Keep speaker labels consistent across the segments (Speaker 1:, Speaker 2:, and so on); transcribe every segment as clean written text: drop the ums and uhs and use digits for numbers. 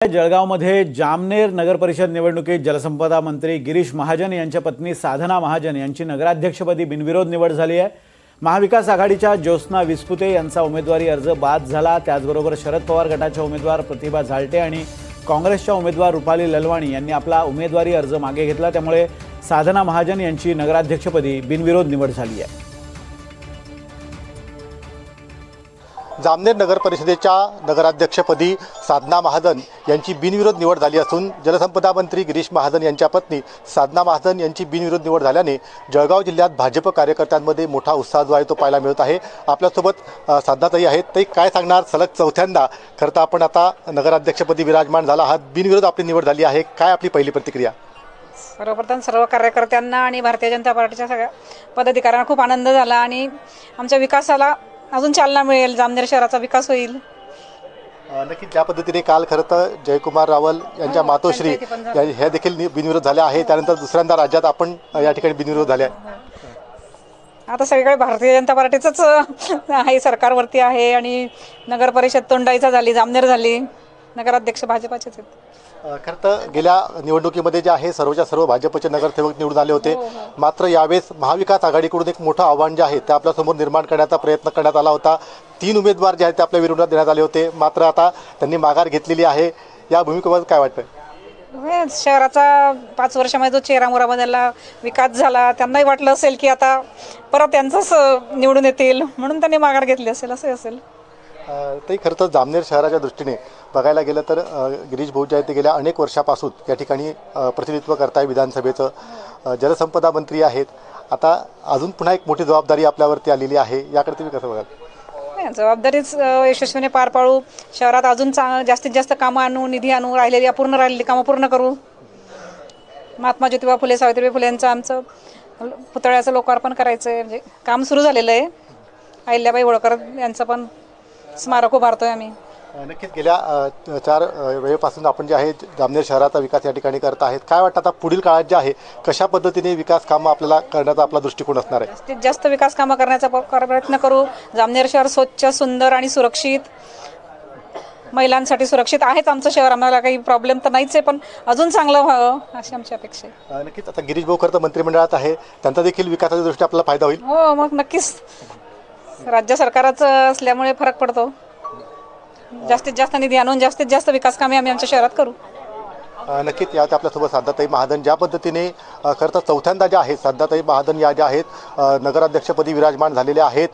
Speaker 1: जळगावमध्ये जामनेर नगर परिषद निवडणुकीत जलसंपदा मंत्री गिरीश महाजन यांच्या पत्नी साधना महाजन यांची नगराध्यक्षपदी बिनविरोध निवड झाली आहे। महाविकास आघाडीच्या ज्योत्स्ना विस्पुते यांचा उमेदवारी अर्ज बाद झाला। त्याचबरोबर शरद पवार गटाच्या उमेदवार प्रतिभा झालटे आणि काँग्रेसच्या उमेदवार रुपाली ललवाणी यांनी आपला उमेदवारी अर्ज मागे घेतला। त्यामुळे साधना महाजन यांची नगराध्यक्षपदी बिनविरोध निवड झाली आहे।
Speaker 2: जामनेर नगर परिषदेच्या नगराध्यक्षपदी साधना महाजन यांची बिनविरोध निवड झाली असून जलसंपदा मंत्री गिरीश महाजन यांच्या पत्नी साधना महाजन यांची बिनविरोध निवड झाल्याने जळगाव जिल्ह्यात भाजप कार्यकर्त्यांमध्ये मोठा उत्साह जो आहे तो पाहायला मिळत आहे। आपल्यासोबत साधनाताई आहेत। ताई, काय सांगणार? सलग चौथ्यांदा खरं तर आपण आता नगराध्यक्षपदी विराजमान झाला आहात, बिनविरोध आपली निवड झाली आहे, काय आपली पहिली प्रतिक्रिया?
Speaker 3: सर्वप्रथम सर्व कार्यकर्त्यांना आणि भारतीय जनता पार्टीच्या सगळ्या पदाधिकाऱ्यांना खूप आनंद झाला आणि आमच्या विकासाला अजून चालना मिळेल, जामनेर शहराचा विकास होईल।
Speaker 2: नक्की ज्या पद्धतीने काल खरं तर जयकुमार रावल यांच्या मातोश्री ह्या देखील बिनविरोध झाल्या आहे, त्यानंतर दुसऱ्यांदा राज्यात आपण या ठिकाणी बिनविरोध झाले आहे।
Speaker 3: आता सगळीकडे भारतीय जनता पार्टीचंच आहे, सरकारवरती आहे आणि नगर परिषद तोंडाईचा झाली, जामनेर झाली, नगराध्यक्ष भाजपाचेच आहेत।
Speaker 2: खरं तर गेल्या निवडणुकीमध्ये जे आहे सर्वच्या सर्व भाजपचे नगरसेवक निवडून आले होते, मात्र यावेळेस महाविकास आघाडीकडून एक मोठं आव्हान जे आहे ते आपल्यासमोर निर्माण करण्याचा प्रयत्न करण्यात आला होता। 3 उमेदवार जे आहेत ते आपल्या विरोधात देण्यात आले होते, मात्र आता त्यांनी माघार घेतलेली आहे। या भूमिकेबद्दल काय वाटतं?
Speaker 3: शहराचा 5 वर्षामध्ये जो चेहरामोहरा बदलला, विकास झाला, त्यांनाही वाटलं असेल की आता परत त्यांचंच निवडून येतील म्हणून त्यांनी माघार घेतली असेल, असं असेल।
Speaker 2: ते खरं तर जामनेर शहराच्या दृष्टीने बघायला गेलं तर गिरीश भाऊ जे आहेत ते गेल्या अनेक वर्षापासून या ठिकाणी प्रतिनिधित्व करताय विधानसभेचं, जलसंपदा मंत्री आहेत। आता अजून पुन्हा एक मोठी जबाबदारी आपल्यावरती आलेली आहे, याकडे तुम्ही कसं बघाल?
Speaker 3: जबाबदारीच यशस्वीने पार पाडू, शहरात अजून जास्तीत जास्त कामं आणू, निधी आणू, अपूर्ण राहिलेली कामं पूर्ण करू। महात्मा ज्योतिबा फुले, सावित्रीबाई फुले यांचं आमचं पुतळ्याचं लोकार्पण करायचं आहे, म्हणजे काम सुरू झालेलं आहे। अहिल्याबाई होळकर यांचं पण स्मारक उभारतोय आम्ही।
Speaker 2: नक्कीच गेल्या 4 वेळेपासून आपण जे आहे जामनेर शहराचा विकास या ठिकाणी करत आहेत। काय वाटतं आता पुढील काळात जे आहे कशा पद्धतीने विकास कामं आपल्याला करण्याचा आपला दृष्टिकोन असणार आहे?
Speaker 3: जास्तीत जास्त विकास कामं करण्याचा प्रयत्न करू। जामनेर शहर स्वच्छ, सुंदर आणि सुरक्षित, महिलांसाठी सुरक्षित आहेच आमचं शहर, आम्हाला काही प्रॉब्लेम तर नाहीच आहे, पण अजून चांगलं व्हावं अशी आमची अपेक्षा आहे।
Speaker 2: नक्कीच आता गिरीश भाऊ खरं तर मंत्रिमंडळात आहे, त्यांचा देखील विकासाच्या दृष्टीने आपल्याला फायदा होईल।
Speaker 3: हो, मग नक्कीच राज्य सरकारचं असल्यामुळे फरक पडतो। जास्तीत जास्त निधी आणून जास्तीत जास्त विकास कामे आम्ही आमच्या शहरात करू।
Speaker 2: नक्कीच यात आपल्यासोबत साधनाताई महाजन ज्या पद्धतीने खरं तर चौथ्यांदा ज्या आहेत साधनाताई महाजन या ज्या आहेत नगराध्यक्षपदी विराजमान झालेल्या आहेत।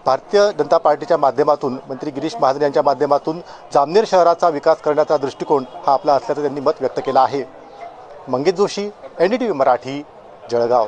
Speaker 2: भारतीय जनता पार्टीच्या माध्यमातून मंत्री गिरीश महाजन यांच्या माध्यमातून जामनेर शहराचा विकास करण्याचा दृष्टिकोन हा आपला असल्याचं त्यांनी मत व्यक्त केलं आहे। मंगेश जोशी, NDTV मराठी, जळगाव।